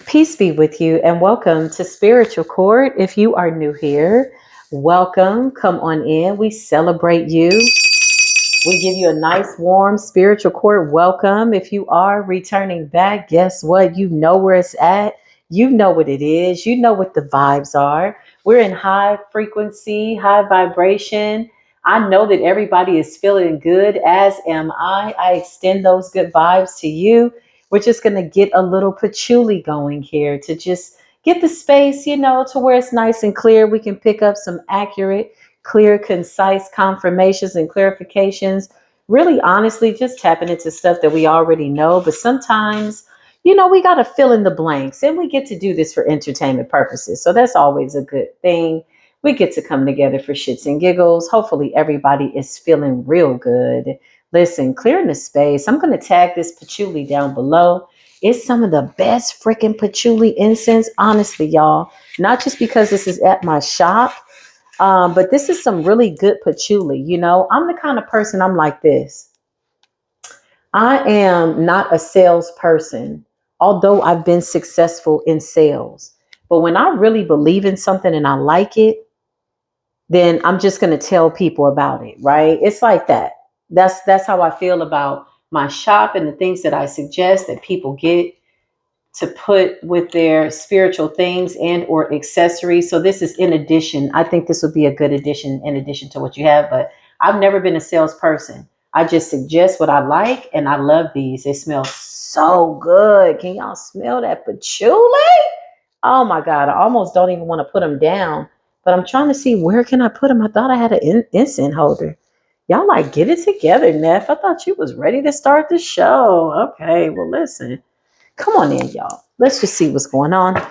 Peace be with you and welcome to Spiritual Court. If you are new here, welcome. Come on in. We celebrate you. We give you a nice, warm spiritual court welcome. If you are returning back, guess what? You know where it's at. You know what it is. You know what the vibes are. We're in high frequency, high vibration. I know that everybody is feeling good, as am I. I extend those good vibes to you. We're just going to get a little patchouli going here to just get the space, to where it's nice and clear. We can pick up some accurate, clear, concise confirmations and clarifications. Really, honestly, just tapping into stuff that we already know. But sometimes, we got to fill in the blanks, and we get to do this for entertainment purposes. So that's always a good thing. We get to come together for shits and giggles. Hopefully, everybody is feeling real good. Listen, clearing the space. I'm going to tag this patchouli down below. It's some of the best freaking patchouli incense, honestly, y'all. Not just because this is at my shop. But this is some really good patchouli. I'm the kind of person, I'm like this. I am not a salesperson, although I've been successful in sales. But when I really believe in something and I like it, then I'm just going to tell people about it, right? It's like that. That's how I feel about my shop and the things that I suggest that people get to put with their spiritual things and or accessories. So this is in addition. I think this would be a good addition in addition to what you have, but I've never been a salesperson. I just suggest what I like, and I love these. They smell so good. Can y'all smell that patchouli? Oh my God, I almost don't even want to put them down, but I'm trying to see where can I put them. I thought I had an incense holder. Y'all like, get it together, Neff. I thought you was ready to start the show. Okay, well, listen. Come on in, y'all. Let's just see what's going on.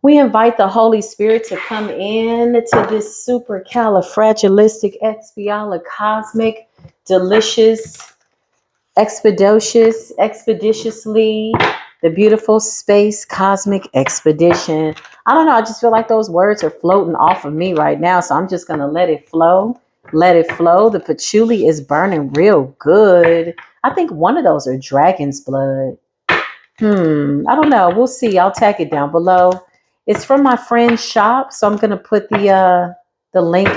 We invite the Holy Spirit to come in to this super califragilistic, cosmic, delicious, expeditiously, the beautiful space cosmic expedition. I don't know. I just feel like those words are floating off of me right now. So I'm just going to let it flow. Let it flow. The patchouli is burning real good. I think one of those are dragon's blood. I don't know. We'll see. I'll tag it down below. It's from my friend's shop, so I'm gonna put the link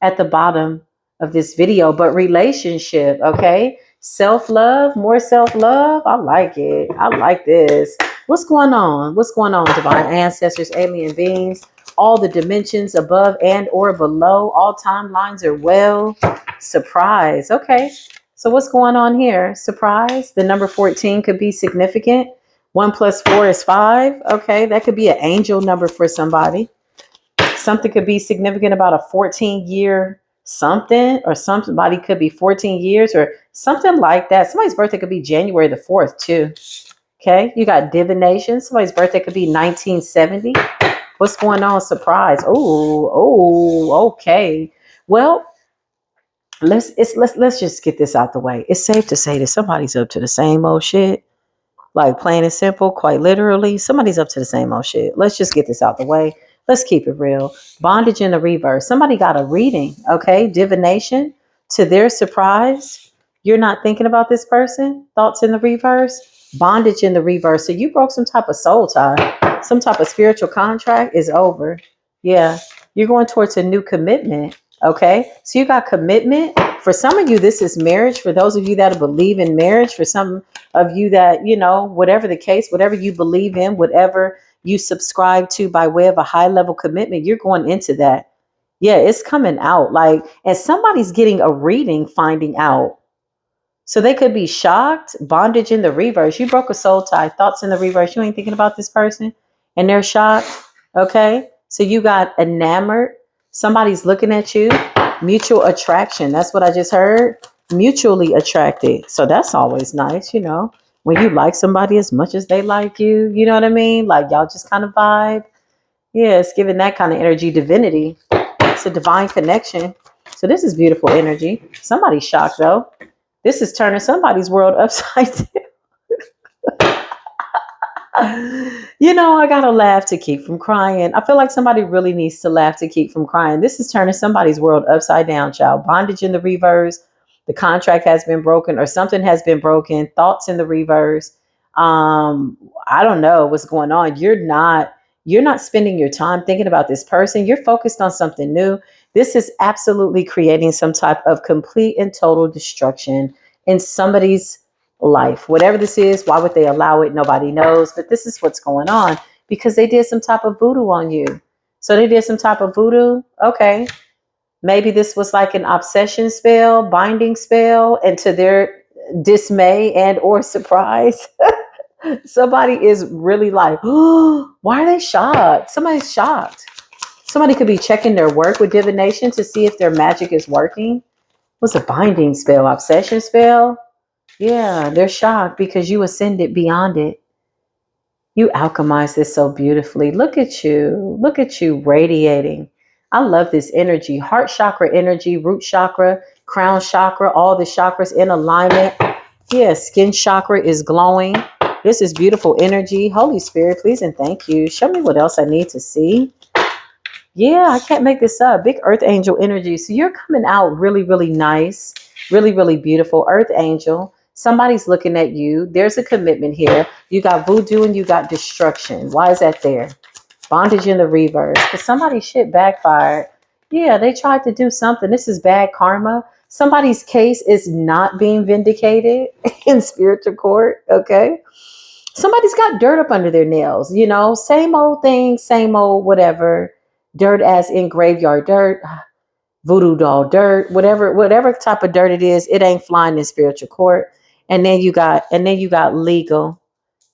at the bottom of this video. But relationship, okay? Self-love, more self-love. I like it. I like this. What's going on? What's going on, divine ancestors, alien beings, all the dimensions above and or below, all timelines are well. Surprise. Okay. So what's going on here? Surprise. The number 14 could be significant. 1 + 4 is 5. Okay, that could be an angel number for somebody. Something could be significant about a 14-year something, or somebody could be 14 years or something like that. Somebody's birthday could be January the 4th too. Okay, you got divination. Somebody's birthday could be 1970. What's going on? Surprise. Oh, okay. Well, let's just get this out the way. It's safe to say that somebody's up to the same old shit. Like plain and simple, quite literally, somebody's up to the same old shit. Let's just get this out the way. Let's keep it real. Bondage in the reverse. Somebody got a reading, okay? Divination. To their surprise, you're not thinking about this person. Thoughts in the reverse. Bondage in the reverse. So you broke some type of soul tie. Some type of spiritual contract is over. Yeah. You're going towards a new commitment, okay? So you got commitment. For some of you, this is marriage. For those of you that believe in marriage, for some of you that, whatever the case, whatever you believe in, whatever you subscribe to by way of a high level commitment, you're going into that. Yeah, it's coming out and somebody's getting a reading, finding out. So they could be shocked. Bondage in the reverse. You broke a soul tie. Thoughts in the reverse. You ain't thinking about this person and they're shocked. Okay. So you got enamored. Somebody's looking at you. Mutual attraction. That's what I just heard. Mutually attracted. So that's always nice, when you like somebody as much as they like you. You know what I mean? Like y'all just kind of vibe. Yeah, it's giving that kind of energy. Divinity. It's a divine connection. So this is beautiful energy. Somebody's shocked though. This is turning somebody's world upside down. I gotta laugh to keep from crying. I feel like somebody really needs to laugh to keep from crying. This is turning somebody's world upside down, child. Bondage in the reverse. The contract has been broken or something has been broken. Thoughts in the reverse. I don't know what's going on. You're not spending your time thinking about this person. You're focused on something new. This is absolutely creating some type of complete and total destruction in somebody's life. Whatever this is, why would they allow it? Nobody knows. But this is what's going on because they did some type of voodoo on you. So they did some type of voodoo. Okay. Maybe this was like an obsession spell, binding spell, and to their dismay and or surprise, somebody is really like, oh, why are they shocked? Somebody's shocked. Somebody could be checking their work with divination to see if their magic is working. What's a binding spell? Obsession spell? Yeah, they're shocked because you ascended beyond it. You alchemize this so beautifully. Look at you. Look at you radiating. I love this energy. Heart chakra energy, root chakra, crown chakra, all the chakras in alignment. Yeah, skin chakra is glowing. This is beautiful energy. Holy Spirit, please and thank you. Show me what else I need to see. Yeah, I can't make this up. Big earth angel energy. So you're coming out really, really nice, really, really beautiful. Earth angel. Somebody's looking at you. There's a commitment here. You got voodoo and you got destruction. Why is that there? Bondage in the reverse. Because somebody's shit backfired. Yeah, they tried to do something. This is bad karma. Somebody's case is not being vindicated in spiritual court. Okay. Somebody's got dirt up under their nails, same old thing, same old whatever. Dirt as in graveyard dirt, voodoo doll dirt, whatever type of dirt it is, it ain't flying in spiritual court. And then you got legal.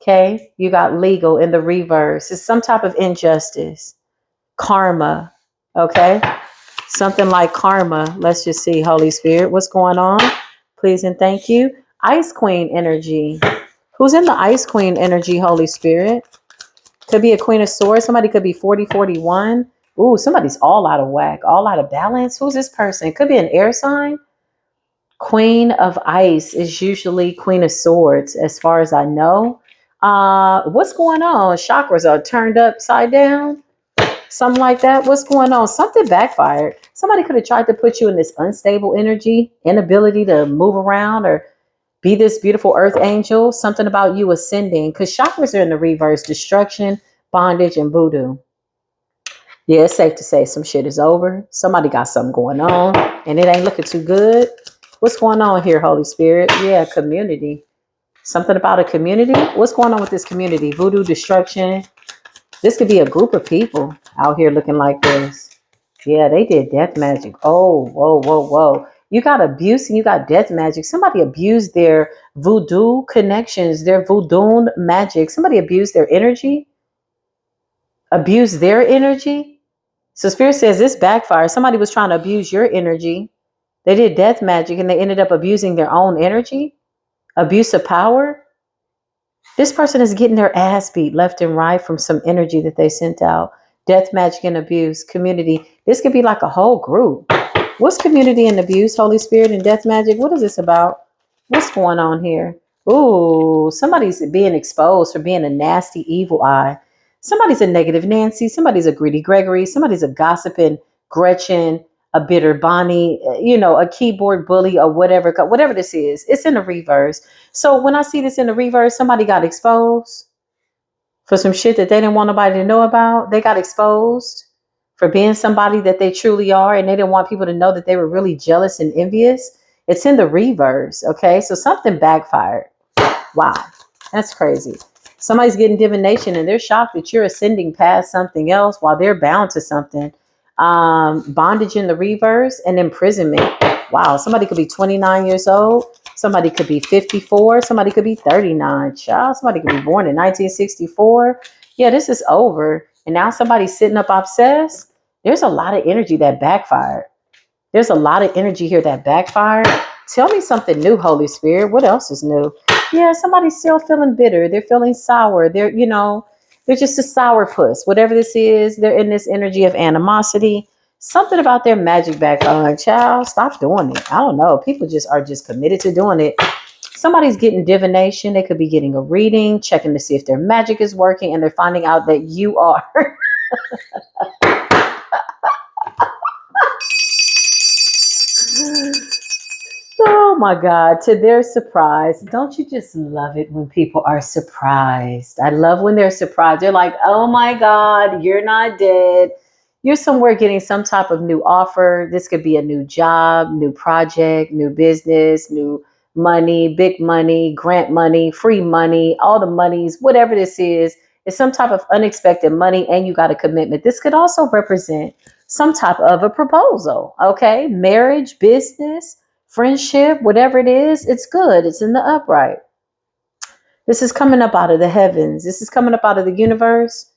Okay? You got legal in the reverse. It's some type of injustice. Karma. Okay? Something like karma. Let's just see, Holy Spirit, what's going on? Please and thank you. Ice Queen energy. Who's in the Ice Queen energy, Holy Spirit? Could be a Queen of Swords. Somebody could be 40-41. Ooh, somebody's all out of whack, all out of balance. Who's this person? Could be an air sign. Queen of Ice is usually Queen of Swords, as far as I know. What's going on? Chakras are turned upside down. Something like that. What's going on? Something backfired. Somebody could have tried to put you in this unstable energy, inability to move around or be this beautiful earth angel. Something about you ascending because chakras are in the reverse: destruction, bondage, and voodoo. Yeah, it's safe to say some shit is over. Somebody got something going on and it ain't looking too good. What's going on here, Holy Spirit? Yeah, community. Something about a community. What's going on with this community? Voodoo, destruction. This could be a group of people out here looking like this. Yeah, they did death magic. Oh, whoa, whoa, whoa. You got abuse and you got death magic. Somebody abused their voodoo connections, their voodoo magic. Somebody abused their energy. Abused their energy. So Spirit says this backfire. Somebody was trying to abuse your energy. They did death magic and they ended up abusing their own energy. Abuse of power. This person is getting their ass beat left and right from some energy that they sent out. Death magic and abuse. Community. This could be like a whole group. What's community and abuse, Holy Spirit, and death magic? What is this about? What's going on here? Ooh, somebody's being exposed for being a nasty, evil eye. Somebody's a negative Nancy. Somebody's a greedy Gregory. Somebody's a gossiping Gretchen, a bitter Bonnie, a keyboard bully or whatever this is. It's in the reverse. So when I see this in the reverse, somebody got exposed for some shit that they didn't want nobody to know about. They got exposed for being somebody that they truly are, and they didn't want people to know that they were really jealous and envious. It's in the reverse, okay? So something backfired. Wow, that's crazy. Somebody's getting divination and they're shocked that you're ascending past something else while they're bound to something. Bondage in the reverse and imprisonment. Wow, somebody could be 29 years old. Somebody could be 54. Somebody could be 39. Child, somebody could be born in 1964. Yeah, this is over. And now somebody's sitting up obsessed. There's a lot of energy that backfired. There's a lot of energy here that backfired. Tell me something new, Holy Spirit. What else is new? Yeah, somebody's still feeling bitter. They're feeling sour. They're just a sourpuss. Whatever this is, they're in this energy of animosity. Something about their magic backfiring. Child, stop doing it. I don't know. People are just committed to doing it. Somebody's getting divination. They could be getting a reading, checking to see if their magic is working, and they're finding out that you are. Oh Oh my God, to their surprise. Don't you just love it when people are surprised? I love when they're surprised. They're like, oh my God, you're not dead. You're somewhere getting some type of new offer. This could be a new job, new project, new business, new money, big money, grant money, free money, all the monies, whatever this is. It's some type of unexpected money and you got a commitment. This could also represent some type of a proposal, okay? Marriage, business, friendship, whatever it is, it's good. It's in the upright. This is coming up out of the heavens. This is coming up out of the universe.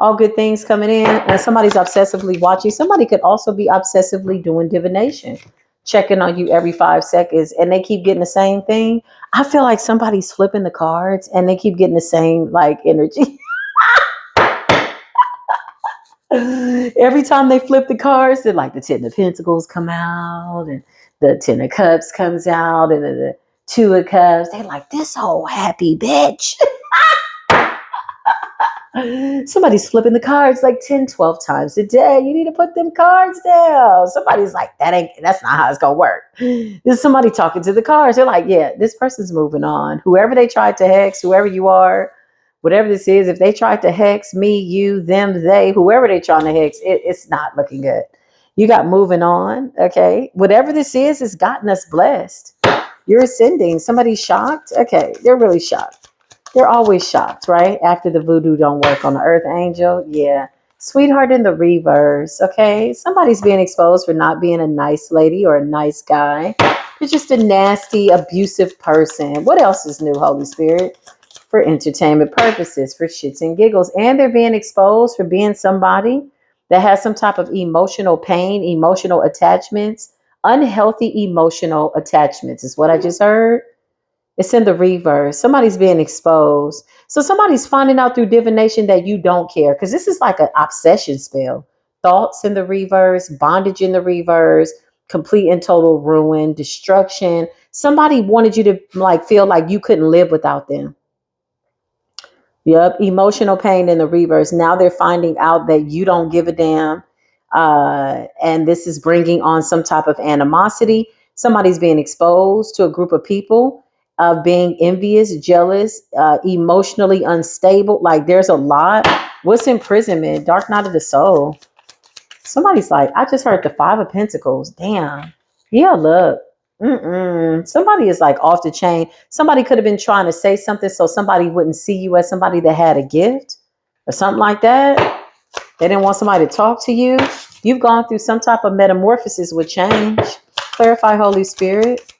All good things coming in. And somebody's obsessively watching. Somebody could also be obsessively doing divination, checking on you every 5 seconds, and they keep getting the same thing. I feel like somebody's flipping the cards and they keep getting the same like energy. Every time they flip the cards, they're like the 10 of Pentacles come out and the 10 of Cups comes out and then the 2 of Cups. They're like, this whole happy bitch. Somebody's flipping the cards like 10, 12 times a day. You need to put them cards down. Somebody's like, that's not how it's going to work. There's somebody talking to the cards. They're like, yeah, this person's moving on. Whoever they tried to hex, whoever you are, whatever this is, if they tried to hex me, you, them, they, whoever they're trying to hex, it's not looking good. You got moving on, okay? Whatever this is, it's gotten us blessed. You're ascending. Somebody's shocked? Okay, they're really shocked. They're always shocked, right? After the voodoo don't work on the earth angel. Yeah. Sweetheart in the reverse, okay? Somebody's being exposed for not being a nice lady or a nice guy. You're just a nasty, abusive person. What else is new, Holy Spirit? For entertainment purposes, for shits and giggles. And they're being exposed for being somebody that has some type of emotional pain, emotional attachments, unhealthy emotional attachments is what I just heard. It's in the reverse. Somebody's being exposed. So somebody's finding out through divination that you don't care. Because this is like an obsession spell. Thoughts in the reverse, bondage in the reverse, complete and total ruin, destruction. Somebody wanted you to like feel like you couldn't live without them. Yep, emotional pain in the reverse. Now they're finding out that you don't give a damn. And this is bringing on some type of animosity. Somebody's being exposed to a group of people being envious, jealous, emotionally unstable. Like there's a lot. What's imprisonment? Dark night of the soul. Somebody's like, I just heard the 5 of Pentacles. Damn. Yeah, look. Somebody is like off the chain. Somebody could have been trying to say something so somebody wouldn't see you as somebody that had a gift or something like that. They didn't want somebody to talk to you. You've gone through some type of metamorphosis with change. Clarify, Holy Spirit.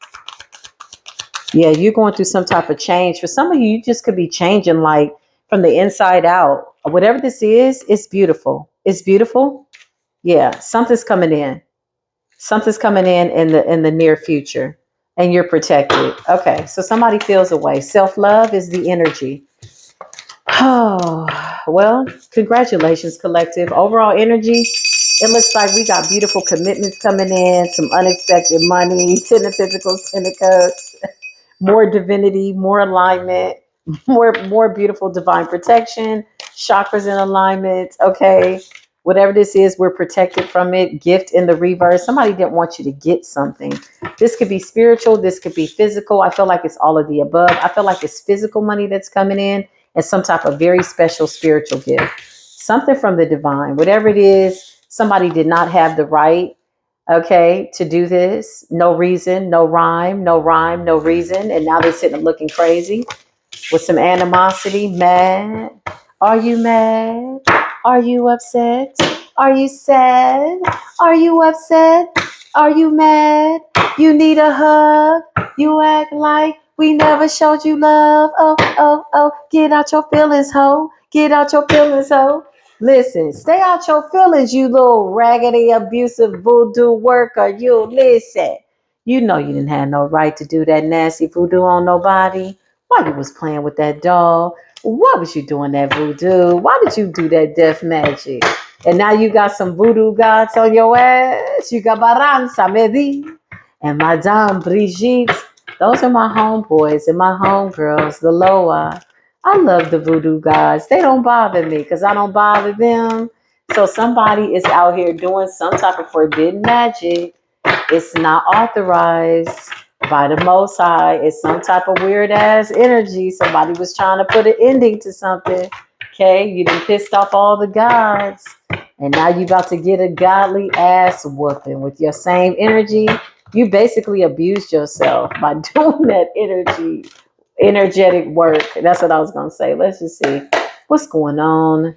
Yeah, you're going through some type of change. For some of you, you just could be changing like from the inside out. Whatever this is, it's beautiful. It's beautiful. Yeah, something's coming in. Something's coming in the near future and you're protected. Okay, so somebody feels away. Self-love is the energy. Oh, well, congratulations, collective. Overall energy, it looks like we got beautiful commitments coming in, some unexpected money, 10 of Pentacles, 10 of Cups, more divinity, more alignment, more beautiful divine protection, chakras in alignment. Okay. Whatever this is, we're protected from it. Gift in the reverse. Somebody didn't want you to get something. This could be spiritual. This could be physical. I feel like it's all of the above. I feel like it's physical money that's coming in and some type of very special spiritual gift. Something from the divine. Whatever it is, somebody did not have the right, okay, to do this. No reason, no rhyme, no reason. And now they're sitting looking crazy with some animosity, mad. Are you mad? Are you upset? Are you sad? Are you upset? Are you mad? You need a hug? You act like we never showed you love. Oh, oh, oh. Get out your feelings, ho. Get out your feelings, ho. Listen, stay out your feelings, you little raggedy, abusive voodoo worker. You listen. You know you didn't have no right to do that nasty voodoo on nobody. Why you was playing with that doll? What was you doing that voodoo? Why did you do that death magic? And now you got some voodoo gods on your ass. You got Baranza Medi and Madame Brigitte. Those are my homeboys and my homegirls, the Loa. I love the voodoo gods. They don't bother me because I don't bother them. So somebody is out here doing some type of forbidden magic. It's not authorized. by the Most High. It's some type of weird ass energy. Somebody was trying to put an ending to something. Okay, you done pissed off all the gods. And now you about to get a godly ass whooping with your same energy. You basically abused yourself by doing that energetic work. That's what I was going to say. Let's just see what's going on.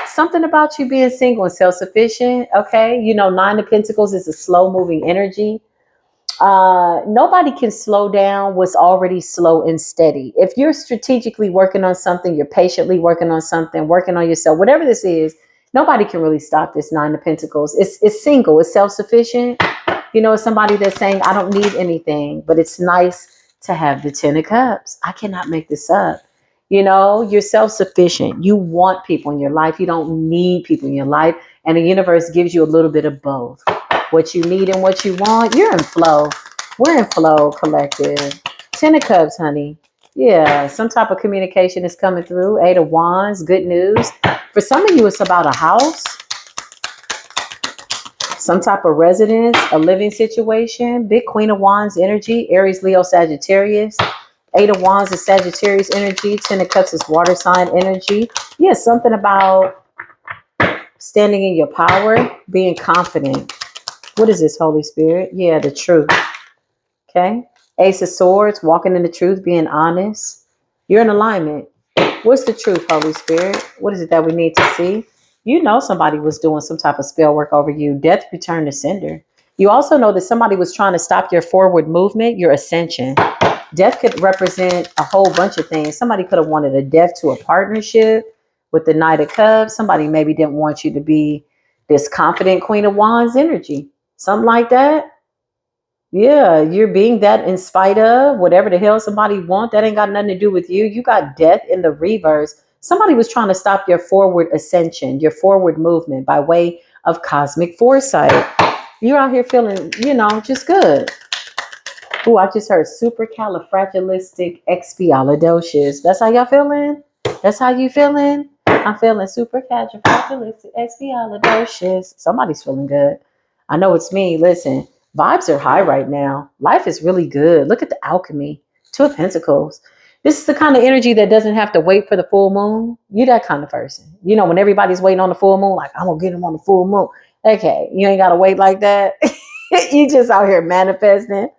Something about you being single and self-sufficient. Okay, you know, Nine of Pentacles is a slow moving energy. Nobody can slow down what's already slow and steady. If you're strategically working on something, you're patiently working on something, working on yourself, whatever this is, nobody can really stop this Nine of Pentacles. It's single, it's self-sufficient. You know, it's somebody that's saying, I don't need anything, but it's nice to have the Ten of Cups. I cannot make this up. You know, you're self-sufficient. You want people in your life. You don't need people in your life. And the universe gives you a little bit of both. What you need and what you want, you're in flow. We're in flow, collective. Ten of Cups, honey. Yeah, some type of communication is coming through. Eight of Wands, good news. For some of you, it's about a house, some type of residence, a living situation. Big Queen of Wands energy, Aries, Leo, Sagittarius. Eight of Wands is Sagittarius energy. Ten of Cups is water sign energy. Yeah, something about standing in your power, being confident. What is this, Holy Spirit? Yeah, the truth. Okay. Ace of Swords, walking in the truth, being honest. You're in alignment. What's the truth, Holy Spirit? What is it that we need to see? You know somebody was doing some type of spell work over you. Death returned to sender. You also know that somebody was trying to stop your forward movement, your ascension. Death could represent a whole bunch of things. Somebody could have wanted a death to a partnership with the Knight of Cups. Somebody maybe didn't want you to be this confident Queen of Wands energy. Something like that. Yeah, you're being that in spite of whatever the hell somebody want. That ain't got nothing to do with you. You got death in the reverse. Somebody was trying to stop your forward ascension, your forward movement by way of cosmic foresight. You're out here feeling, you know, just good. Ooh, I just heard supercalifragilisticexpialidocious. That's how y'all feeling? That's how you feeling? I'm feeling supercalifragilisticexpialidocious. Somebody's feeling good. I know it's me. Listen, vibes are high right now. Life is really good. Look at the alchemy. Two of Pentacles. This is the kind of energy that doesn't have to wait for the full moon. You're that kind of person. You know, when everybody's waiting on the full moon, like, I'm going to get them on the full moon. Okay, you ain't got to wait like that. You just out here manifesting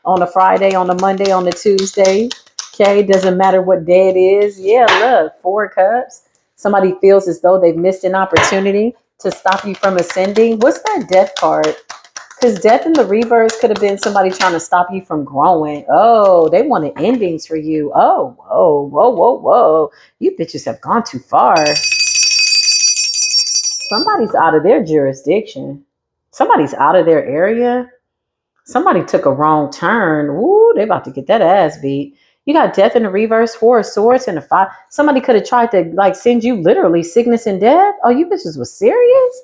on a Friday, on a Monday, on a Tuesday. Okay, doesn't matter what day it is. Yeah, look, Four of Cups. Somebody feels as though they've missed an opportunity to stop you from ascending. What's that death card? Because death in the reverse could have been somebody trying to stop you from growing. Oh, they wanted endings for you. Oh, whoa, whoa, whoa, whoa. You bitches have gone too far. Somebody's out of their jurisdiction. Somebody's out of their area. Somebody took a wrong turn. Ooh, they about to get that ass beat. You got death in the reverse, Four of Swords and a five. Somebody could have tried to like send you literally sickness and death. Oh, you bitches was serious?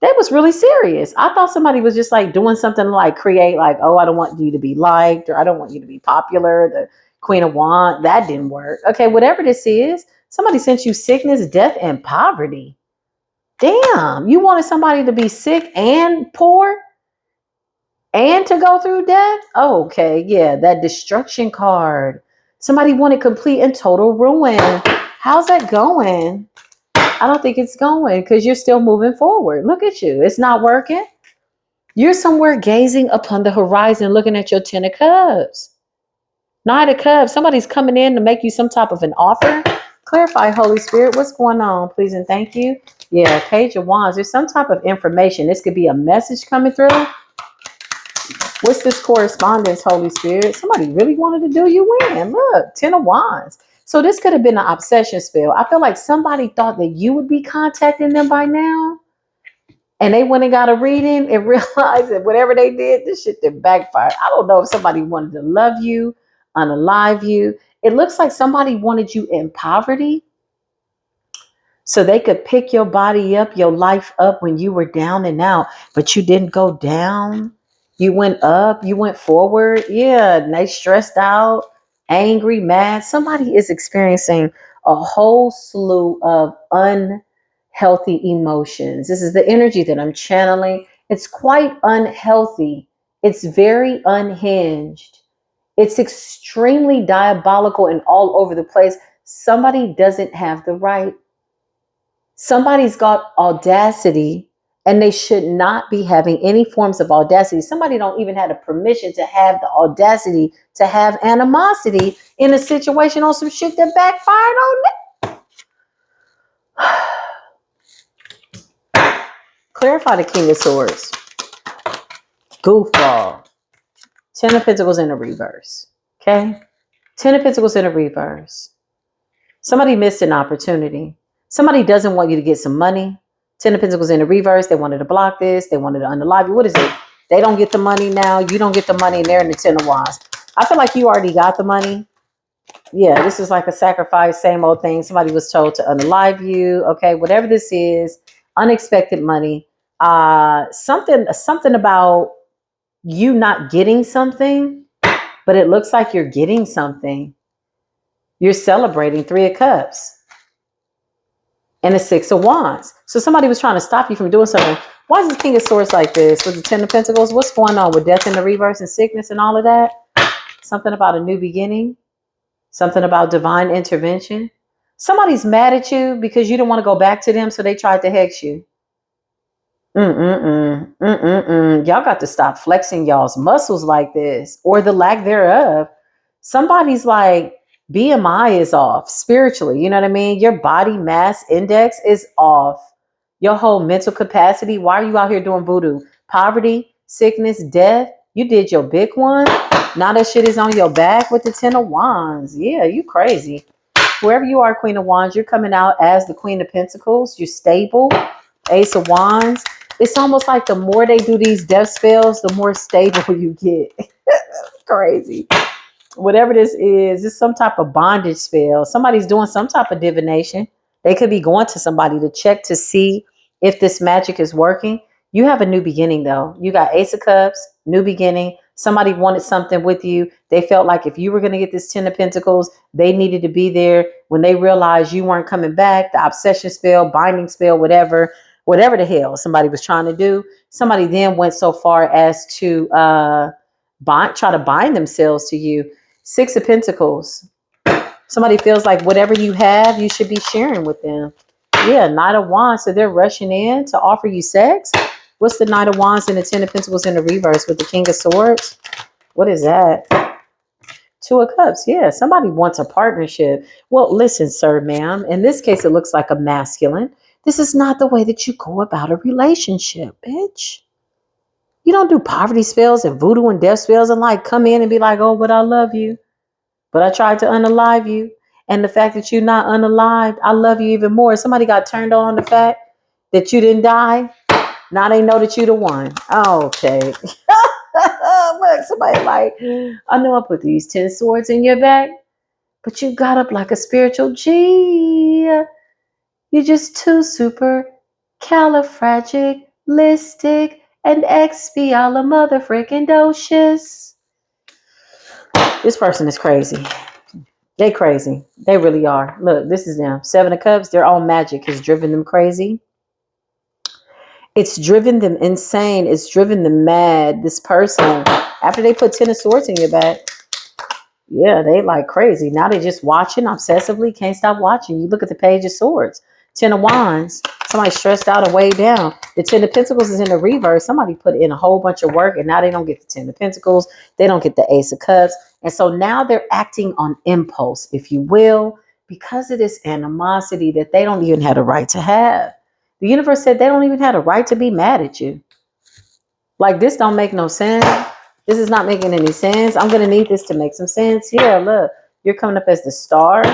That was really serious. I thought somebody was just like doing something like create like, oh, I don't want you to be liked or I don't want you to be popular. The Queen of Wands, that didn't work. Okay, whatever this is, somebody sent you sickness, death, and poverty. Damn, you wanted somebody to be sick and poor? And to go through death? Oh, okay, yeah, that destruction card. Somebody wanted complete and total ruin. How's that going? I don't think it's going because you're still moving forward. Look at you. It's not working. You're somewhere gazing upon the horizon, looking at your Ten of Cups. Nine of Cups. Somebody's coming in to make you some type of an offer. Clarify, Holy Spirit. What's going on? Please and thank you. Yeah, Page of Wands. There's some type of information. This could be a message coming through. What's this correspondence, Holy Spirit? Somebody really wanted to do you in. Look, Ten of Wands. So this could have been an obsession spell. I feel like somebody thought that you would be contacting them by now. And they went and got a reading and realized that whatever they did, this shit did backfire. I don't know if somebody wanted to love you, unalive you. It looks like somebody wanted you in poverty so they could pick your body up, your life up when you were down and out, but you didn't go down. You went up, you went forward. Yeah, and they stressed out, angry, mad. Somebody is experiencing a whole slew of unhealthy emotions. This is the energy that I'm channeling. It's quite unhealthy. It's very unhinged. It's extremely diabolical and all over the place. Somebody doesn't have the right. Somebody's got audacity, and they should not be having any forms of audacity. Somebody don't even have the permission to have the audacity to have animosity in a situation on some shit that backfired on them. Clarify the King of Swords. Goofball. Ten of Pentacles in the reverse. Okay? Ten of Pentacles in the reverse. Somebody missed an opportunity. Somebody doesn't want you to get some money. Ten of Pentacles in the reverse. They wanted to block this. They wanted to unalive you. What is it? They don't get the money now. You don't get the money, and they're in the Ten of Wands. I feel like you already got the money. Yeah, this is like a sacrifice, same old thing. Somebody was told to unalive you. Okay, whatever this is, unexpected money. Something about you not getting something, but it looks like you're getting something. You're celebrating. Three of Cups and the Six of Wands. So somebody was trying to stop you from doing something. Why is the King of Swords like this with the Ten of Pentacles? What's going on with death in the reverse and sickness and all of that? Something about a new beginning. Something about divine intervention. Somebody's mad at you because you don't want to go back to them, so they tried to hex you. Y'all got to stop flexing y'all's muscles like this, or the lack thereof. Somebody's like, BMI is off spiritually. You know what I mean? Your body mass index is off. Your whole mental capacity. Why are you out here doing voodoo? Poverty, sickness, death. You did your big one. Now that shit is on your back with the Ten of Wands. Yeah, you crazy. Wherever you are, Queen of Wands, you're coming out as the Queen of Pentacles. You're stable. Ace of Wands. It's almost like the more they do these death spells, the more stable you get. Crazy. Whatever this is, it's some type of bondage spell. Somebody's doing some type of divination. They could be going to somebody to check to see if this magic is working. You have a new beginning, though. You got Ace of Cups, new beginning. Somebody wanted something with you. They felt like if you were going to get this Ten of Pentacles, they needed to be there. When they realized you weren't coming back, the obsession spell, binding spell, whatever the hell somebody was trying to do. Somebody then went so far as to try to bind themselves to you. Six of Pentacles. Somebody feels like whatever you have, you should be sharing with them. Yeah, Knight of Wands. So they're rushing in to offer you sex. What's the Knight of Wands and the Ten of Pentacles in the reverse with the King of Swords? What is that? Two of Cups. Yeah, somebody wants a partnership. Well, listen, sir, ma'am. In this case, it looks like a masculine. This is not the way that you go about a relationship, bitch. You don't do poverty spells and voodoo and death spells and like come in and be like, oh, but I love you. But I tried to unalive you. And the fact that you're not unalived, I love you even more. Somebody got turned on the fact that you didn't die. Now they know that you the one. Okay. Look, somebody like, I know I put these 10 swords in your back, but you got up like a spiritual G. You're just too super califragilistic and expiala mother freaking docious. This person is crazy. They crazy. They really are. Look, this is them. Seven of Cups. Their own magic has driven them crazy. It's driven them insane. It's driven them mad. This person, after they put 10 of Swords in your back, yeah, they like crazy. Now they just watching obsessively. Can't stop watching. You look at the Page of Swords. Ten of Wands. Somebody stressed out and way down. The Ten of Pentacles is in the reverse. Somebody put in a whole bunch of work and now they don't get the Ten of Pentacles. They don't get the Ace of Cups. And so now they're acting on impulse, if you will, because of this animosity that they don't even have the right to have. The universe said they don't even have the right to be mad at you. Like, this don't make no sense. This is not making any sense. I'm going to need this to make some sense. Yeah, look. You're coming up as the Star.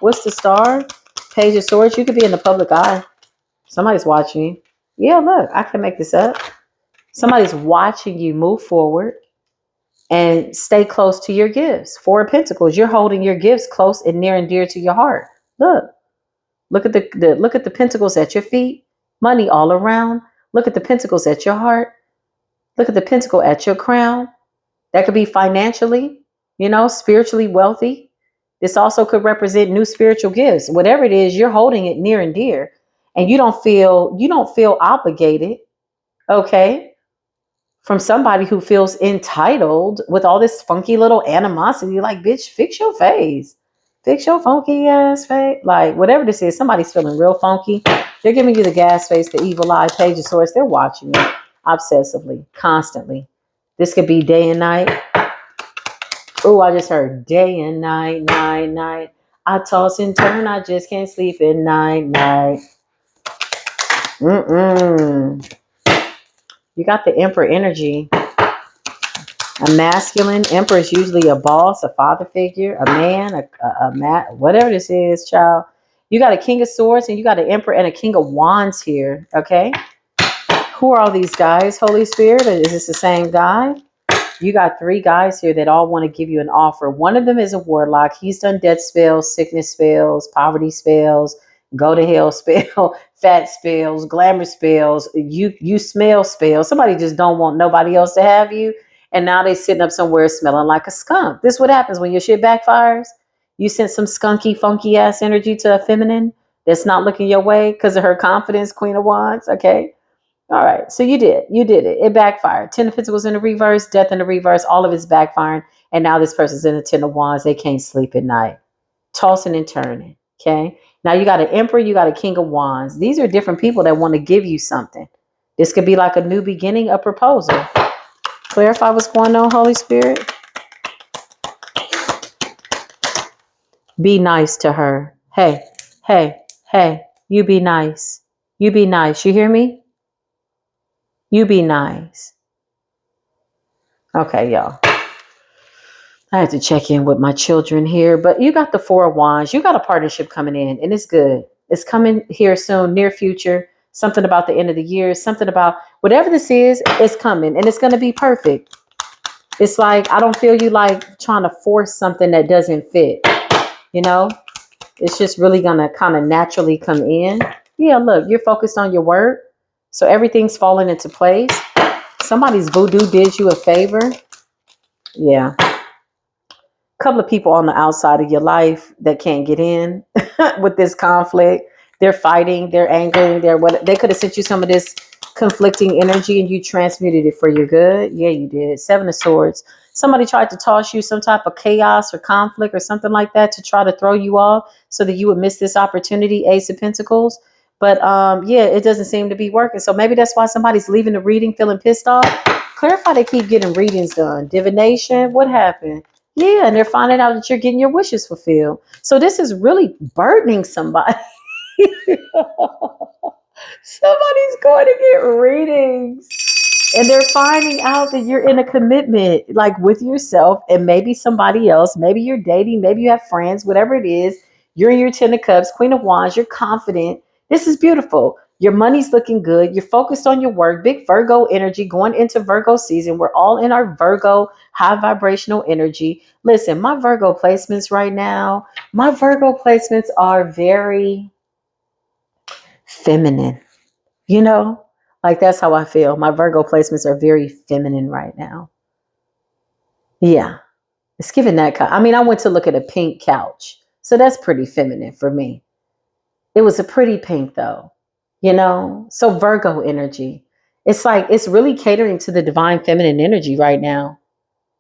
What's the Star? Page of Swords. You could be in the public eye. Somebody's watching you. Yeah, look. I can make this up. Somebody's watching you move forward and stay close to your gifts. Four of Pentacles. You're holding your gifts close and near and dear to your heart. Look. Look at the Pentacles at your feet. Money all around. Look at the Pentacles at your heart. Look at the Pentacle at your crown. That could be financially, spiritually wealthy. This also could represent new spiritual gifts. Whatever it is, you're holding it near and dear. And you don't feel obligated. Okay. from somebody who feels entitled with all this funky little animosity. Like, bitch, fix your face. Fix your funky ass face. Like, whatever this is, somebody's feeling real funky. They're giving you the gas face, the evil eye, page of swords. They're watching you obsessively, constantly. This could be day and night. Oh, I just heard day and night, night, night. I toss and turn, I just can't sleep at night, night. You got the Emperor energy. A masculine emperor is usually a boss, a father figure, a man, whatever this is, child. You got a King of Swords and you got an Emperor and a King of Wands here, okay? Who are all these guys, Holy Spirit? Is this the same guy? You got 3 guys here that all want to give you an offer. One of them is a warlock. He's done death spells, sickness spells, poverty spells, go to hell spell, fat spells, glamour spells, you smell spells. Somebody just don't want nobody else to have you. And now they sitting up somewhere smelling like a skunk. This is what happens when your shit backfires. You sent some skunky, funky ass energy to a feminine that's not looking your way because of her confidence, Queen of Wands. Okay. All right. So you did it. It backfired. 10 of Pentacles in the reverse, death in the reverse. All of it's backfiring. And now this person's in the 10 of Wands. They can't sleep at night. Tossing and turning. Okay. Now you got an Emperor. You got a King of Wands. These are different people that want to give you something. This could be like a new beginning, a proposal. Clarify what's going on, Holy Spirit. Be nice to her. Hey, you be nice. You be nice. You hear me? You be nice. Okay, y'all. I have to check in with my children here, but you got the 4 of Wands. You got a partnership coming in, and it's good. It's coming here soon, near future. Something about the end of the year. Something about whatever this is, it's coming, and it's going to be perfect. It's like, I don't feel you like trying to force something that doesn't fit. You know, it's just really going to kind of naturally come in. Yeah, look, you're focused on your work. So everything's falling into place. Somebody's voodoo did you a favor. Yeah. A couple of people on the outside of your life that can't get in with this conflict. They're fighting, they're angry, they could have sent you some of this conflicting energy and you transmuted it for your good. Yeah, you did. 7 of Swords. Somebody tried to toss you some type of chaos or conflict or something like that to try to throw you off so that you would miss this opportunity. Ace of Pentacles. But yeah, it doesn't seem to be working. So maybe that's why somebody's leaving the reading feeling pissed off. Clarify they keep getting readings done. Divination. What happened? Yeah, and they're finding out that you're getting your wishes fulfilled. So this is really burdening somebody. Somebody's going to get readings. And they're finding out that you're in a commitment, like with yourself and maybe somebody else. Maybe you're dating, maybe you have friends, whatever it is. You're in your 10 of Cups, Queen of Wands. You're confident. This is beautiful. Your money's looking good. You're focused on your work. Big Virgo energy going into Virgo season. We're all in our Virgo high vibrational energy. Listen, my Virgo placements right now, my Virgo placements are very feminine. You know, like that's how I feel. My Virgo placements are very feminine right now. Yeah, it's giving that. I mean, I went to look at a pink couch. So that's pretty feminine for me. It was a pretty pink though, you know? So Virgo energy. It's like, it's really catering to the divine feminine energy right now.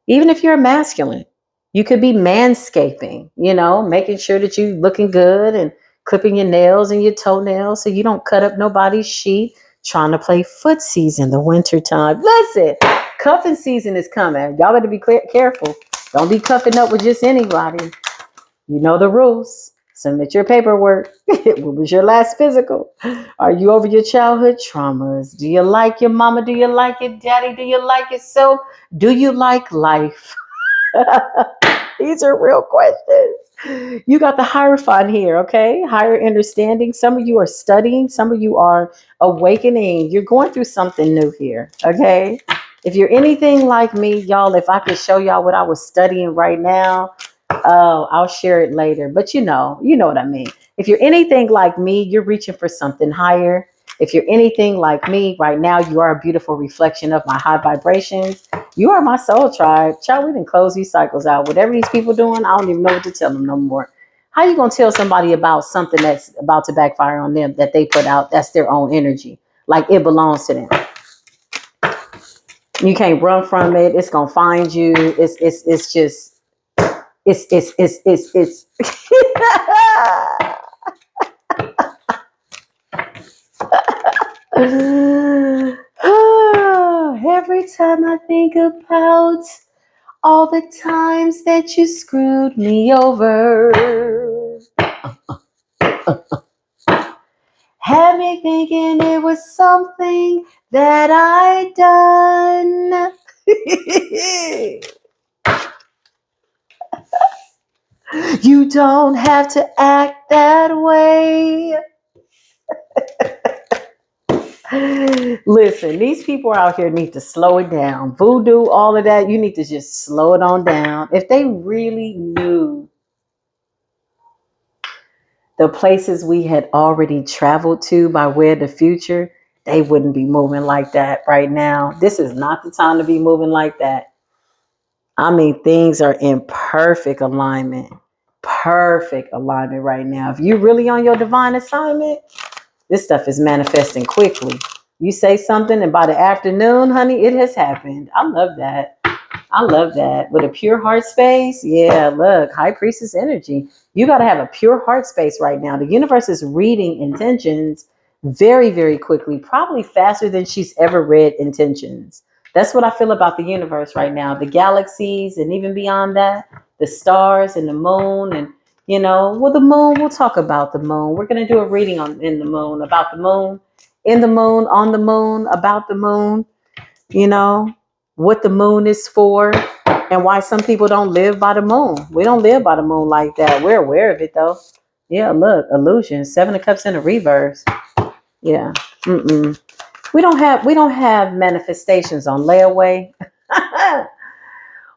Even if you're a masculine, you could be manscaping, you know, making sure that you're looking good and clipping your nails and your toenails so you don't cut up nobody's sheet, trying to play footsies in the wintertime. Listen, cuffing season is coming. Y'all better be careful. Don't be cuffing up with just anybody. You know the rules. Submit your paperwork. What was your last physical? Are you over your childhood traumas? Do you like your mama? Do you like your daddy? Do you like yourself? Do you like life? These are real questions. You got the Hierophant here, okay? Higher understanding. Some of you are studying. Some of you are awakening. You're going through something new here, okay? If you're anything like me, y'all, if I could show y'all what I was studying right now, oh, I'll share it later. But you know what I mean. If you're anything like me, you're reaching for something higher. If you're anything like me right now, you are a beautiful reflection of my high vibrations. You are my soul tribe. Child, we didn't close these cycles out. Whatever these people doing, I don't even know what to tell them no more. How you going to tell somebody about something that's about to backfire on them that they put out? That's their own energy. Like it belongs to them. You can't run from it. It's gonna find you. It's just it's every time I think about all the times that you screwed me over, had me thinking it was something that I done. You don't have to act that way. Listen, these people out here need to slow it down. Voodoo, all of that, you need to just slow it on down. If they really knew the places we had already traveled to by way of the future, they wouldn't be moving like that right now. This is not the time to be moving like that. I mean, things are in perfect alignment. Perfect alignment right now. If you're really on your divine assignment, this stuff is manifesting quickly. You say something, and by the afternoon, honey, it has happened. I love that. I love that. With a pure heart space, yeah, look, high priestess energy. You got to have a pure heart space right now. The universe is reading intentions very, very quickly, probably faster than she's ever read intentions. That's what I feel about the universe right now. The galaxies, and even beyond that, the stars and the moon. And, well, the moon, we'll talk about the moon. We're going to do a reading in the moon, about the moon, in the moon, on the moon, about the moon. What the moon is for, and why some people don't live by the moon. We don't live by the moon like that. We're aware of it though. Yeah, look, illusion, 7 of Cups in a reverse. Yeah. We don't have manifestations on layaway.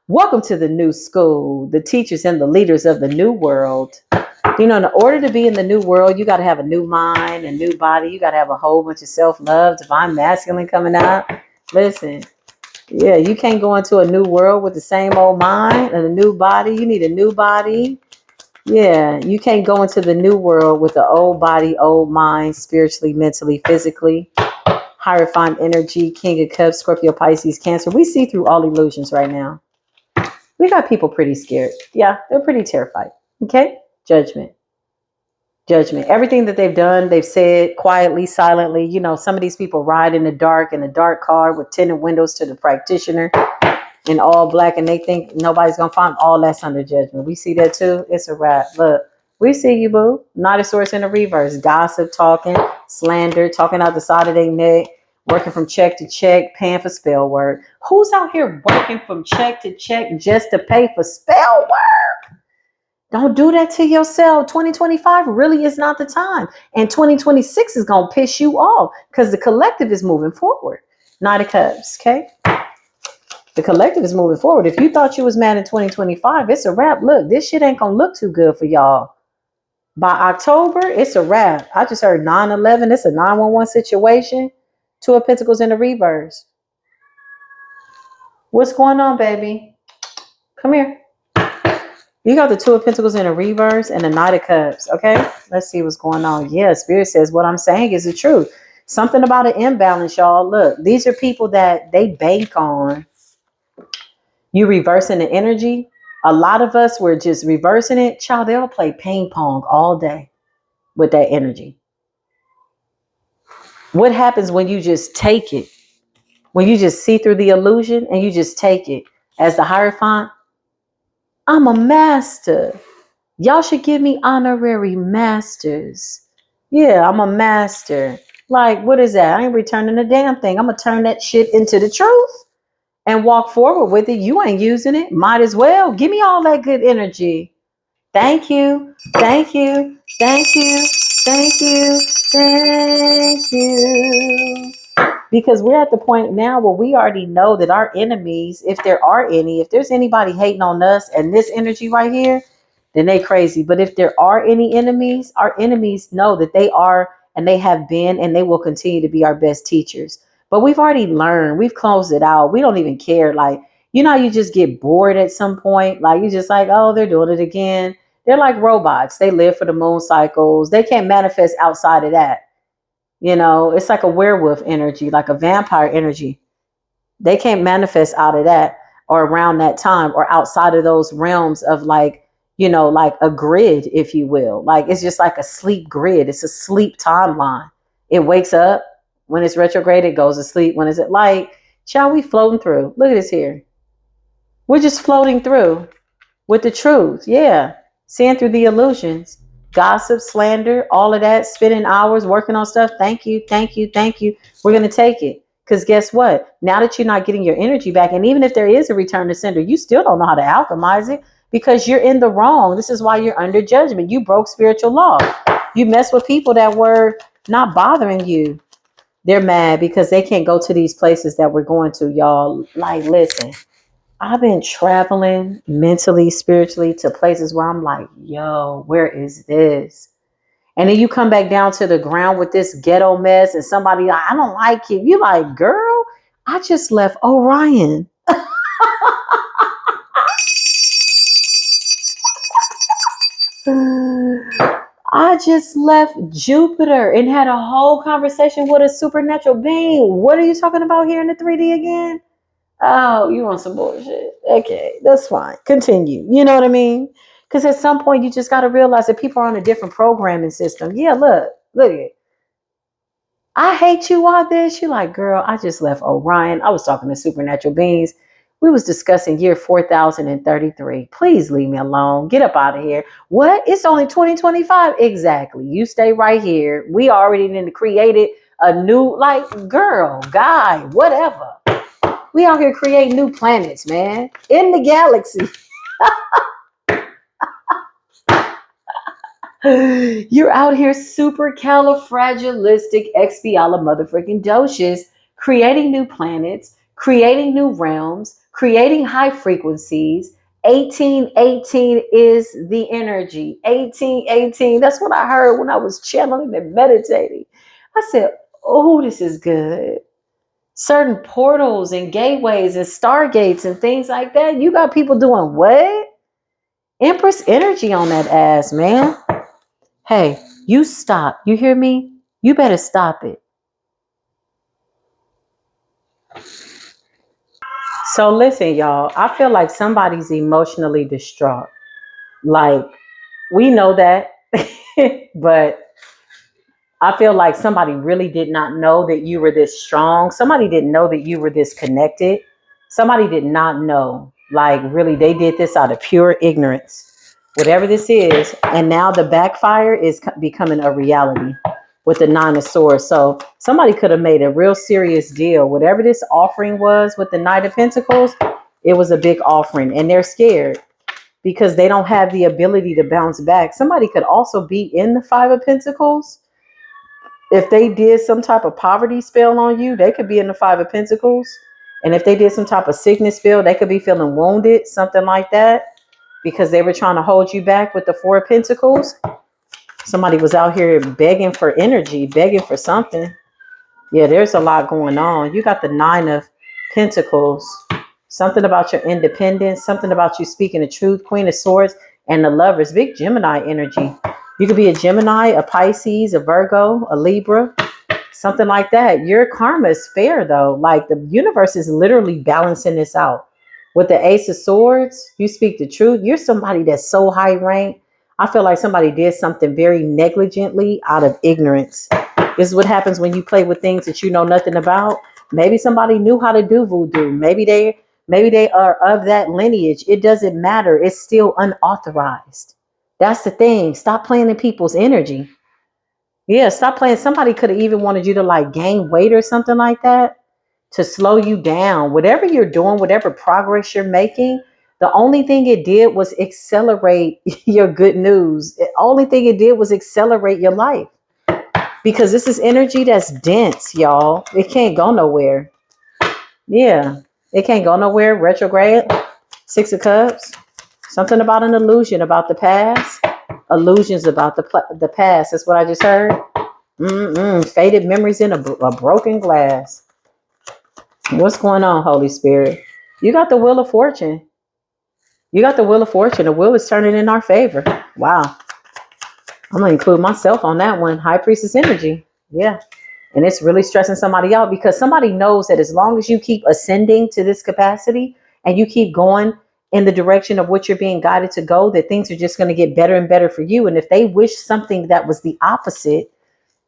Welcome to the new school, the teachers and the leaders of the new world. In order to be in the new world, you got to have a new mind, a new body. You got to have a whole bunch of self-love, divine masculine coming out. Listen, yeah, you can't go into a new world with the same old mind and a new body. You need a new body. Yeah, you can't go into the new world with the old body, old mind, spiritually, mentally, physically. Hierophant energy, King of Cups, Scorpio, Pisces, Cancer. We see through all illusions right now. We got people pretty scared. Yeah, they're pretty terrified. Okay? Judgment. Everything that they've done, they've said quietly, silently. Some of these people ride in a dark car with tinted windows to the practitioner in all black, and they think nobody's gonna find. All that's under judgment. We see that too. It's a wrap. Look, we see you, boo. Not a source in the reverse. Gossip, talking, slander, talking out the side of their neck, working from check to check, paying for spell work. Who's out here working from check to check just to pay for spell work? Don't do that to yourself. 2025 really is not the time. And 2026 is going to piss you off because the collective is moving forward. Knight of Cups, okay? The collective is moving forward. If you thought you was mad in 2025, it's a wrap. Look, this shit ain't going to look too good for y'all. By October, it's a wrap. I just heard 9/11. It's a 911 situation. 2 of Pentacles in the reverse. What's going on, baby? Come here. You got the 2 of Pentacles in a reverse and the Knight of Cups. Okay, let's see what's going on. Yeah, Spirit says what I'm saying is the truth. Something about an imbalance, y'all. Look, these are people that they bank on you reversing the energy. A lot of us were just reversing it. Child, they'll play ping pong all day with that energy. What happens when you just take it? When you just see through the illusion and you just take it? As the Hierophant, I'm a master. Y'all should give me honorary masters. Yeah, I'm a master. Like, what is that? I ain't returning a damn thing. I'm going to turn that shit into the truth and walk forward with it. You ain't using it. Might as well. Give me all that good energy. Thank you. Thank you. Thank you. Thank you. Thank you. Because we're at the point now where we already know that our enemies, if there are any, if there's anybody hating on us and this energy right here, then they crazy. But if there are any enemies, our enemies know that they are and they have been and they will continue to be our best teachers. But we've already learned. We've closed it out. We don't even care. Like, you just get bored at some point. Like, you just like, oh, they're doing it again. They're like robots. They live for the moon cycles. They can't manifest outside of that. It's like a werewolf energy, like a vampire energy. They can't manifest out of that or around that time or outside of those realms of like, like a grid, if you will. Like it's just like a sleep grid. It's a sleep timeline. It wakes up when it's retrograde, it goes to sleep. When is it light? Shall we floating through? Look at this here. We're just floating through with the truth. Yeah. Seeing through the illusions, gossip, slander, all of that, spending hours working on stuff. Thank you. Thank you. Thank you. We're going to take it. Because guess what? Now that you're not getting your energy back, and even if there is a return to sender, you still don't know how to alchemize it because you're in the wrong. This is why you're under judgment. You broke spiritual law. You mess with people that were not bothering you. They're mad because they can't go to these places that we're going to, y'all. Like, listen. I've been traveling mentally, spiritually to places where I'm like, yo, where is this? And then you come back down to the ground with this ghetto mess and somebody, I don't like you. You like, girl, I just left Orion. I just left Jupiter and had a whole conversation with a supernatural being. What are you talking about here in the 3D again? Oh, you want some bullshit. Okay, that's fine. Continue. You know what I mean? Because at some point, you just got to realize that people are on a different programming system. Yeah, look at it. I hate you all this. You like, girl, I just left Orion. I was talking to supernatural beings. We was discussing year 4033. Please leave me alone. Get up out of here. What? It's only 2025. Exactly. You stay right here. We already created a new, like, girl, guy, whatever. We out here creating new planets, man, in the galaxy. You're out here super califragilistic expiala motherfucking docious, creating new planets, creating new realms, creating high frequencies. 1818 is the energy. 1818. That's what I heard when I was channeling and meditating. I said, oh, this is good. Certain portals and gateways and stargates and things like that. You got people doing what? Empress energy on that ass, man. Hey, you stop. You hear me? You better stop it. So listen, y'all. I feel like somebody's emotionally distraught. Like, we know that, but I feel like somebody really did not know that you were this strong. Somebody didn't know that you were this connected. Somebody did not know. Like, really, they did this out of pure ignorance. Whatever this is. And now the backfire is becoming a reality with the Nine of Swords. So somebody could have made a real serious deal. Whatever this offering was with the Knight of Pentacles, it was a big offering. And they're scared because they don't have the ability to bounce back. Somebody could also be in the Five of Pentacles. If they did some type of poverty spell on you, they could be in the Five of Pentacles. And if they did some type of sickness spell, they could be feeling wounded, something like that, because they were trying to hold you back with the Four of Pentacles. Somebody was out here begging for energy, begging for something. Yeah, there's a lot going on. You got the Nine of Pentacles. Something about your independence, something about you speaking the truth, Queen of Swords, and the Lovers. Big Gemini energy. You could be a Gemini, a Pisces, a Virgo, a Libra, something like that. Your karma is fair, though. Like, the universe is literally balancing this out. With the Ace of Swords, you speak the truth. You're somebody that's so high ranked. I feel like somebody did something very negligently out of ignorance. This is what happens when you play with things that you know nothing about. Maybe somebody knew how to do voodoo. Maybe they are of that lineage. It doesn't matter. It's still unauthorized. That's the thing. Stop playing in people's energy. Yeah, stop playing. Somebody could have even wanted you to like gain weight or something like that to slow you down. Whatever you're doing, whatever progress you're making, the only thing it did was accelerate your good news. The only thing it did was accelerate your life. Because this is energy that's dense, y'all. It can't go nowhere. Yeah, it can't go nowhere. Retrograde, Six of Cups. Something about an illusion about the past. Illusions about the past. That's what I just heard. Faded memories in a broken glass. What's going on, Holy Spirit? You got the Wheel of Fortune. You got the Wheel of Fortune. The wheel is turning in our favor. Wow. I'm going to include myself on that one. High Priestess energy. Yeah. And it's really stressing somebody out because somebody knows that as long as you keep ascending to this capacity and you keep going in the direction of what you're being guided to go, that things are just going to get better and better for you. And if they wish something that was the opposite,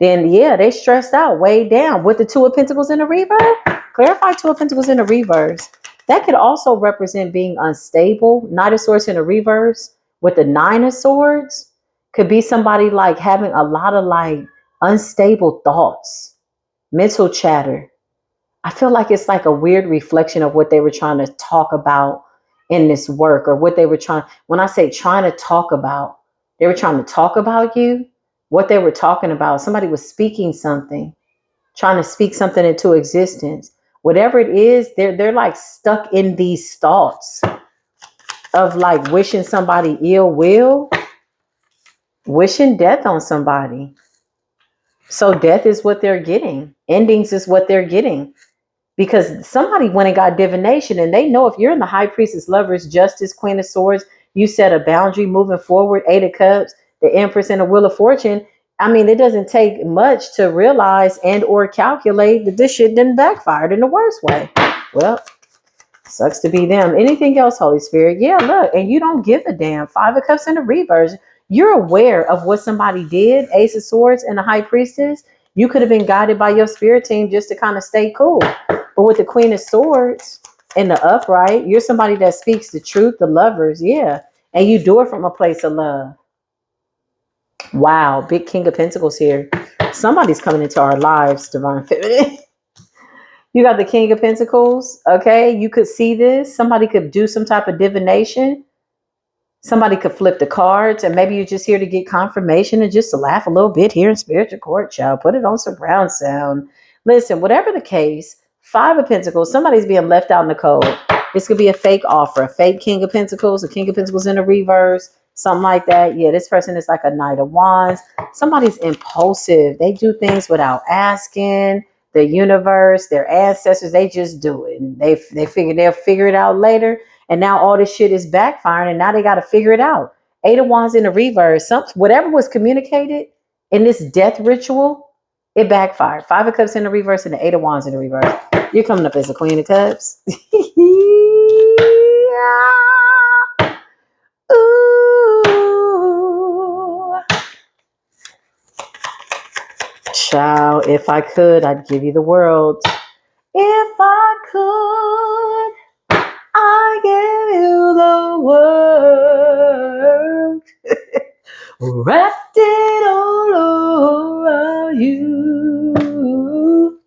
then yeah, they stressed out, way down with the Two of Pentacles in the reverse. Clarify Two of Pentacles in the reverse. That could also represent being unstable. Knight of Swords in the reverse with the Nine of Swords could be somebody like having a lot of like unstable thoughts, mental chatter. I feel like it's like a weird reflection of what they were trying to talk about in this work, or what they were trying. When I say trying to talk about, they were trying to talk about you. What they were talking about, somebody was speaking something, trying to speak something into existence. Whatever it is, they're like stuck in these thoughts of like wishing somebody ill will, wishing death on somebody. So death is what they're getting. Endings is what they're getting. Because somebody went and got divination, and they know if you're in the High Priestess, Lovers, Justice, Queen of Swords, you set a boundary moving forward, Eight of Cups, the Empress, and the Wheel of Fortune. I mean, it doesn't take much to realize and or calculate that this shit didn't backfire in the worst way. Well, sucks to be them. Anything else, Holy Spirit? Yeah, look, and you don't give a damn. Five of Cups in the reverse. You're aware of what somebody did, Ace of Swords and the High Priestess. You could have been guided by your spirit team just to kind of stay cool. But with the Queen of Swords in the upright, you're somebody that speaks the truth, the Lovers, yeah. And you do it from a place of love. Wow, big King of Pentacles here. Somebody's coming into our lives, Divine Feminine. You got the King of Pentacles, okay? You could see this. Somebody could do some type of divination. Somebody could flip the cards, and maybe you're just here to get confirmation and just to laugh a little bit here in spiritual court, child. Put it on surround sound. Listen, whatever the case, Five of Pentacles, somebody's being left out in the cold. This could be a fake offer, a fake King of Pentacles, a King of Pentacles in the reverse, something like that. Yeah, this person is like a Knight of Wands. Somebody's impulsive. They do things without asking. The universe, their ancestors, they just do it. And they figure they'll figure it out later. And now all this shit is backfiring, and now they got to figure it out. Eight of Wands in the reverse. Whatever was communicated in this death ritual, it backfired. Five of Cups in the reverse and the Eight of Wands in the reverse. You're coming up as a Queen of Cups. Ooh. Child, if I could, I'd give you the world. If I could, I give you the world. Wrapped it all over you.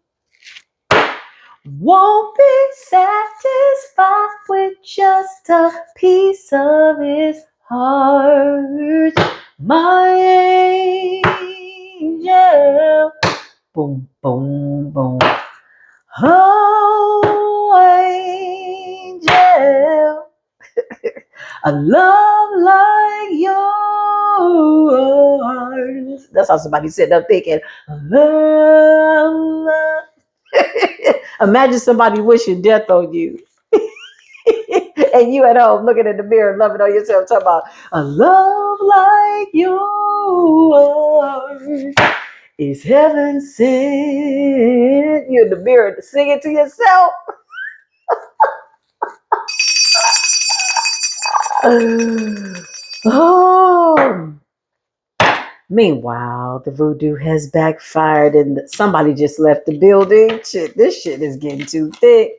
Won't be satisfied with just a piece of his heart. My angel. Boom, boom, boom. Oh, angel, a love like yours. That's how somebody's sitting up thinking, love. Imagine somebody wishing death on you. And you at home looking in the mirror, loving on yourself, talking about a love like yours. Is heaven sent? You in the mirror singing to yourself. Oh. Meanwhile, the voodoo has backfired and somebody just left the building. Shit, this shit is getting too thick.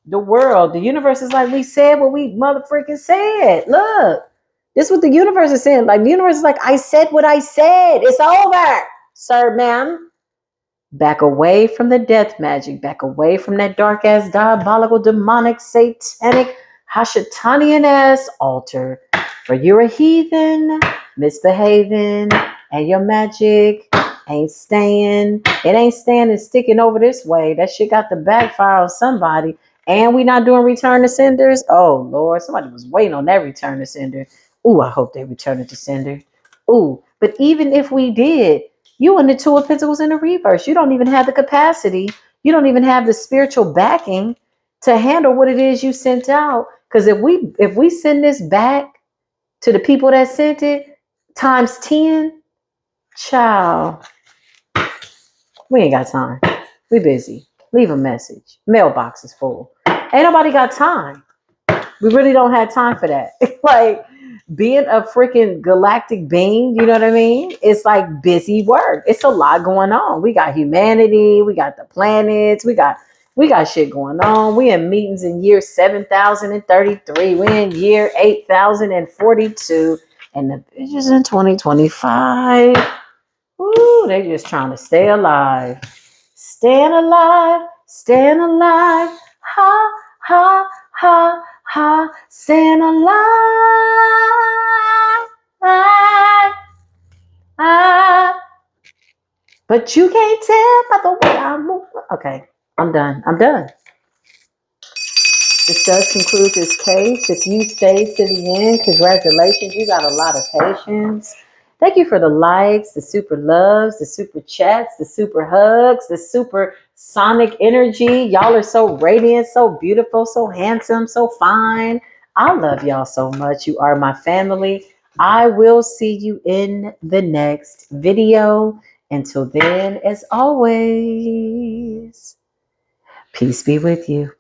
The world, the universe is like, we said what we motherfucking said. Look, this is what the universe is saying. Like, the universe is like, I said what I said. It's over, sir, ma'am. Back away from the death magic. Back away from that dark ass, diabolical, demonic, satanic, Hashatanian ass altar. For you're a heathen, misbehaving, and your magic ain't staying. It ain't staying and sticking over this way. That shit got the backfire on somebody. And we not doing return to senders. Oh Lord, somebody was waiting on that return to sender. Ooh, I hope they return it to sender. Ooh, but even if we did, you and the Two of Pentacles in the reverse. You don't even have the capacity. You don't even have the spiritual backing to handle what it is you sent out. Because if we send this back to the people that sent it times 10, child, We ain't got time. We busy. Leave a message. Mailbox is full. Ain't nobody got time. We really don't have time for that. Like being a freaking galactic being, you know what I mean? It's like busy work. It's a lot going on. We got humanity, we got the planets, we got shit going on. We in meetings in year 7,033. We in year 8,042. And the bitches in 2025. Ooh, they just trying to stay alive. Staying alive, staying alive. Ha, ha, ha, ha. Staying alive. Ah. But you can't tell by the way I move. Okay, I'm done. I'm done. This does conclude this case. If you stayed to the end, congratulations. You got a lot of patience. Thank you for the likes, the super loves, the super chats, the super hugs, the super sonic energy. Y'all are so radiant, so beautiful, so handsome, so fine. I love y'all so much. You are my family. I will see you in the next video. Until then, as always, peace be with you.